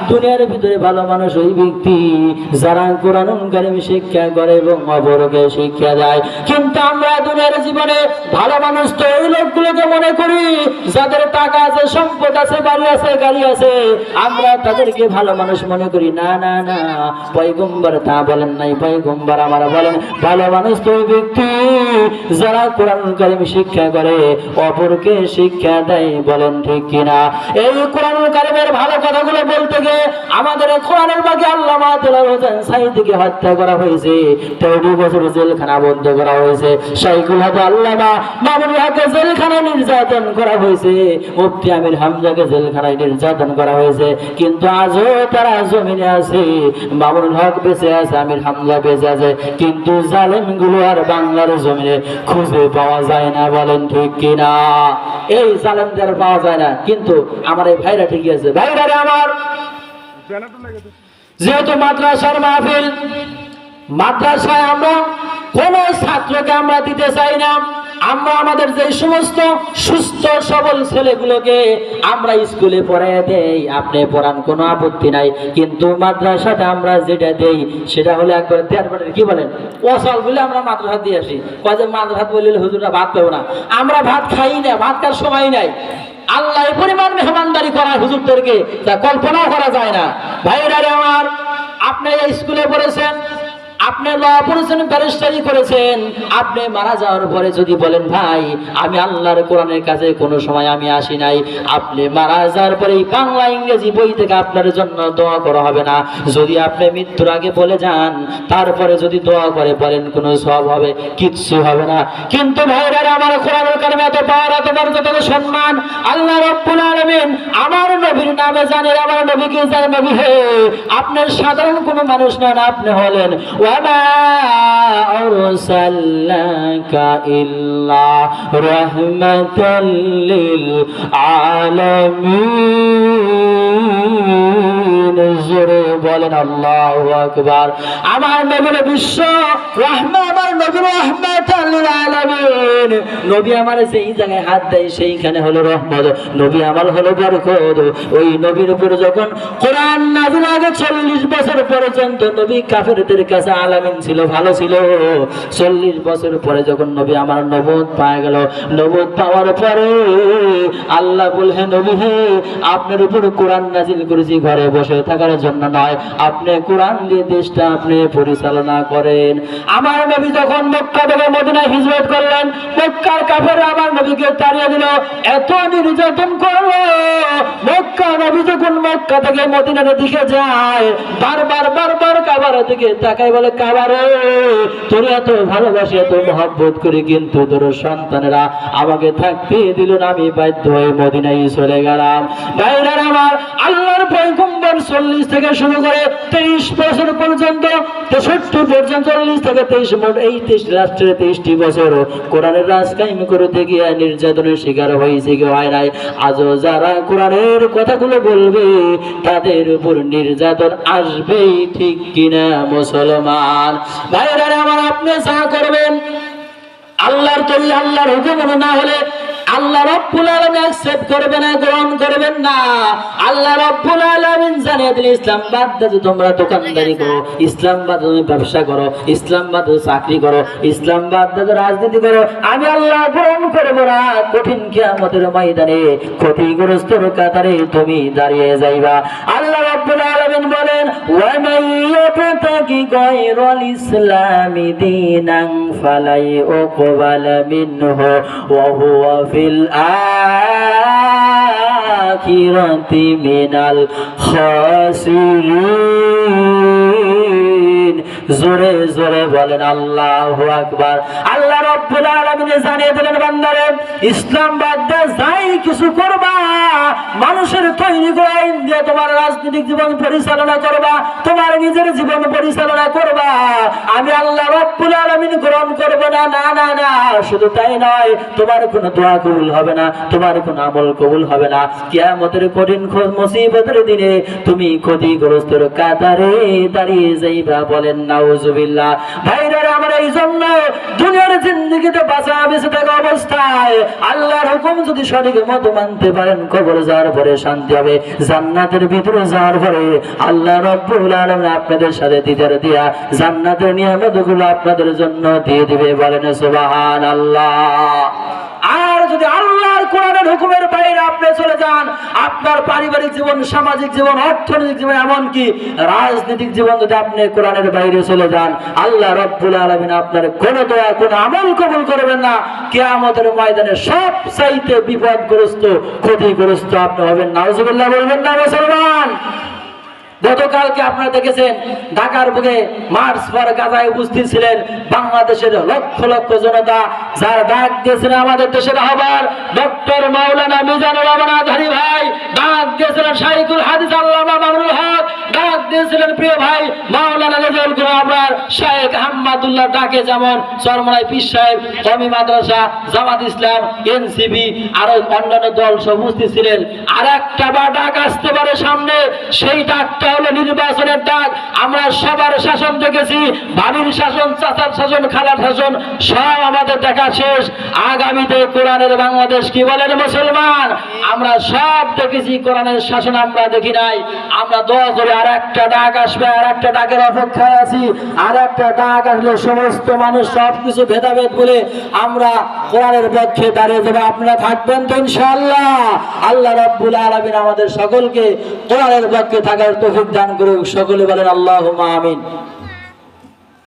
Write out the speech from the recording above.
দুনিয়ার ভিতরে ভালো মানুষ ওই ব্যক্তি যারা কোরআনুল কারীম শিক্ষা করে এবং অপরকে শিক্ষা দেয়। কিন্তু আমরা দুনিয়ার জীবনে ভালো মানুষ তো ওই লোকগুলোকে মনে করি যাদের টাকা আছে, সম্পদ আছে, বাড়ি আছে, গাড়ি আছে, আমরা তাদেরকে ভালো মানুষ মনে করি। না না না, পয়গম্বর তা বলেন নাই। পয়গম্বর আমরা বলেন ভালো মানুষ তো ওই ব্যক্তি যারা কোরআনুল কারীম শিক্ষা করে, অপরকে শিক্ষা দেয়। বলেন ঠিক কিনা? এই কোরআনুল কারীমের ভালো কথাগুলো বলতে গিয়ে আমাদের কোরআনের বাকি আল্লামা দেলাওয়ার হোসেন সাঈদীকে হত্যা করা হয়েছে, 13 বছর জেলখানা বন্ধ করা হয়েছে, শাইখুল হাদিস আল্লামা মামুনুল হককে জেলখানায় নির্যাতন করা হয়েছে, মুফতি আমির হামজাকে জেলখানায় নির্যাতন করা হয়েছে। কিন্তু আজও তারা জমিনে আছে, মামুনুল হক বেঁচে আছে, আমির হামজা বেঁচে আছে, কিন্তু জালেমগুলো আর বাংলার জমিনে খুঁজে পাওয়া যায় না। বলেন ঠিক কিনা? এই জালেমদের পাওয়া যায় না, কিন্তু আমার এই ভাইরা ঠিকই আছে। ভাইরা আমার, যেহেতু মাদ্রাসার মাহফিল, মাদ্রাসায় আমরা কোন ছাত্রকে আমরা দিতে চাই না। আমরা আমাদের যে সমস্ত সুস্থ সবল ছেলেগুলোকে আমরা স্কুলে পড়াই দেই, আপনি পড়ান, কোনো আপত্তি নাই। কিন্তু মাদ্রাসাতে আমরা যেটা দেই সেটা হলো একবার কি বলেন ওসল বলে আমরা মাদ্রাসা দিয়ে আসি। কয় যে মাদ্রাসা বললে হুজুররা ভাত পাবো না, আমরা ভাত খাই না, ভাত খাওয়ার সময় নাই। আল্লাহ এই পরিমাণ মেহমানদারি করায় হুজুরদেরকে তা কল্পনাও করা যায় না। ভাইরা আমার, আপনি স্কুলে পড়েছেন, আপনি ল পড়েছেন, ব্যারিস্টারি করেছেন, আপনি মারা যাওয়ার পরে যদি বলেন ভাই আমি আল্লাহর কোরআনের কাছে কোনো সময় আমি আসি নাই, আপনি মারা যাওয়ার পরে বাংলা ইংরেজি বই থেকে আপনার জন্য দোয়া করা হবে না। যদি আপনি মৃত্যুর আগে বলে যান, তারপরে যদি দোয়া করে বলেন কোনো সওয়াব হবে? কিচ্ছু হবে না। কিন্তু ভাইরা আমার, কোরআনুল কারীমে এত পাওয়ার, এত মর্যাদা, এত সম্মান, আল্লাহ রাব্বুল আলামিন আমার নবীর নামে জানেন, আমার নবীকে জানেন। নবী হে, আপনার সাধারণ কোনো মানুষ নন, আপনি হলেন وما أرسلناك إلا رحمة للعالمين। জোরে বলেন আল্লাহু আকবার। আমার নবীর বিশ্ব রহমত, আমার নবীর রহমাতাল লিল আলামিন। নবী আমার যেই জায়গায় হাত দেয় সেইখানে হলো রহমত, নবী আমার হলো বরকত। ওই নবীর উপর যখন কোরআন নাযিল আগে 40 বছর পর্যন্ত নবী কাফেরদের কাছে আলামিন ছিল, ভালো ছিল। 40 বছর পরে যখন নবী আমার নবুয়ত পাওয়া গেল, নবুয়ত পাওয়ার পরে আল্লাহ বললেন নবী হে, আপনার উপর কোরআন নাযিল করেছি ঘরে বসে থাকার জন্য নয়, আপনি কোরআন দিয়ে দেশটা আপনি পরিচালনা করেন। আমার নবী যখন মক্কা থেকে মদিনায় হিজরত করলেন, মক্কার কাফেররা আমার নবীকে তাড়িয়ে দিল, এত নির্যাতন করলো। মক্কা নবী যখন মক্কা থেকে মদিনার দিকে যায়, বারবার বারবার কাবার দিকে তাকাই, বলে কাবারে তোর এত ভালোবাসি, এত মহব্বত করি, কিন্তু তোর সন্তানেরা আমাকে থাকতে দিল না, আমি বাধ্য হয়ে মদিনায় চলে গেলাম। ভাইরা আমার, আল্লাহর পয়গম্বর 40 থেকে শুরু করে 23 বছর পর্যন্ত, 63 পর্যন্ত, 40 থেকে 23, মোট এই 23 রাষ্ট্রের 23টি বছর কোরআনের রাজ কায়েম করতে গিয়ে নির্যাতনের শিকার হয়েছে, কেউ হয় নাই। আজও যারা কোরআনের কথাগুলো বলবে তাদের উপর নির্যাতন আসবেই, ঠিক কিনা মুসলমান? ভাইরা আমার, আপনি যা করবেন আল্লাহর তৈরি, আল্লাহর হুকুম না হলে আল্লাহ রাব্বুল আলামিন অ্যাকসেপ্ট করবে না, গ্রহণ করবেন না। আল্লাহ রাব্বুল আলামিন জানিয়ে দিলেন ইসলাম বাদ দিয়ে তোমরা দোকানদারি করো, ইসলাম বাদ তুমি ব্যবসা করো, ইসলাম বাদ চাকরি করো, ইসলাম বাদ দিয়ে রাজনীতি করো, আমি আল্লাহ গ্রহণ করব না। কঠিন কিয়ামতের ময়দানে ক্ষতিগ্রস্তর কাতারে তুমি দাঁড়িয়ে যাইবা। আল্লাহ রাব্বুল আলামিন বলেন ওয়া মান ইয়াবতাগি গায়রাল ইসলামি দীনান ফালাই উকবালা মিনহু ওয়া হুয়া ফিল আখিরাতি মিনাল খাসিরিন। জোরে জোরে বলেন আল্লাহু আকবার। আল্লাহ রাব্বুল আলামিন জানিয়ে দিলেন বান্দারে, ইসলাম বাদ দিয়ে যাই কিছু করবা, মানুষের তৈরি করে আইন দিয়ে তোমার রাজনৈতিক জীবন পরিচালনা করবা, তোমার নিজের জীবন পরিচালনা করবা, আমি আল্লাহ রাব্বুল আলামিন গ্রহণ করব না। না না না, শুধু তাই নয়, তোমার কোনো দোয়া কবুল হবে না, তোমার কোনো আমল কবুল হবে না। কিয়ামতের কঠিন মুসিবতের দিনে তুমি ক্ষতিগ্রস্তর কাতারে দাঁড়িয়ে যাইবা। বলেন নাউজুবিল্লাহ। ভাইরা আমার, এই জন্য দুনিয়ার জিন্দেগিতে বাঁচা বেঁচে থাকা অবস্থায় আল্লাহর হুকুম যদি সঠিক মতো মানতে পারেন, কবর যাওয়ার পরে শান্তি হবে, জান্নাতের ভিতরে যাওয়ার পরে আল্লাহ রাব্বুল আলামিন আপনাদের সাথে দিদার দিয়া জান্নাতের নিয়ামতগুলো আপনাদের জন্য দিয়ে দিবে। বলেন সুবহানাল্লাহ। আর যদি আল্লাহর কোরআনের হুকুমের বাইরে আপনি চলে যান, আপনার পারিবারিক জীবন, সামাজিক জীবন, অর্থনৈতিক জীবন, এমনকি রাজনৈতিক জীবন যদি আপনি কোরআনের বাইরে চলে যান, আল্লাহ রাব্বুল আলামিন আপনার কোন দোয়া, কোন আমল কবুল করবেন না। কিয়ামতের ময়দানে সব চাইতে বিপদগ্রস্ত, ক্ষতিগ্রস্ত আপনি হবেন। নাউজুবিল্লাহ বলবেন না মুসলমান? গতকালকে আপনারা দেখেছেন ঢাকার বুকে মার্চ ফর গাজায় উপস্থিত ছিলেন বাংলাদেশের লক্ষ লক্ষ জনতা, যার ডাক দিয়েছিলেন আমাদের দেশের আহ্বায়ক ডক্টর মাওলানা মিজানুর রহমান আজহারী ভাই, ডাক দিয়েছিলেন শাইখুল হাদিস আল্লামা মামুনুল হক, ডাক দিয়েছিলেন প্রিয় ভাই মাওলানা রেজাউল করিম আবরার, শাইখ আহমদুল্লাহ, ডাকে যেমন চরমনাই পীর সাহেব, কওমি মাদ্রাসা, জামাত ইসলাম, এনসিপি আরো অন্যান্য দল সব উপস্থিত ছিলেন। আর একটা ডাক আসতে পারে সামনে, সেই ডাকটা হলো নির্বাচনের ডাক। আমরা সবার শাসন দেখেছি, ভাবির শাসন, চাচার শাসন, খালার শাসন, সব আমাদের দেখা শেষ। আগামীতে কোরআনের বাংলাদেশ, কি বলেন মুসলমান? আমরা সব দেখেছি, কোরআনের শাসন আমরা দেখি নাই। আমরা দোয়া করে আর একটা ডাক আসবে, আর একটা ডাকের অপেক্ষায় আছি। আর একটা ডাক আসলে সমস্ত মানুষ সবকিছু ভেদাভেদ বলে আমরা কোরআনের পক্ষে দাঁড়িয়ে যাবে। আপনারা থাকবেন তো ইনশাআল্লাহ? আল্লাহ রাব্বুল আলামিন আমাদের সকলকে কোরআনের পক্ষে থাকার তৌফিক দান করুক। সকলে বলেন আল্লাহুম্মা আমিন।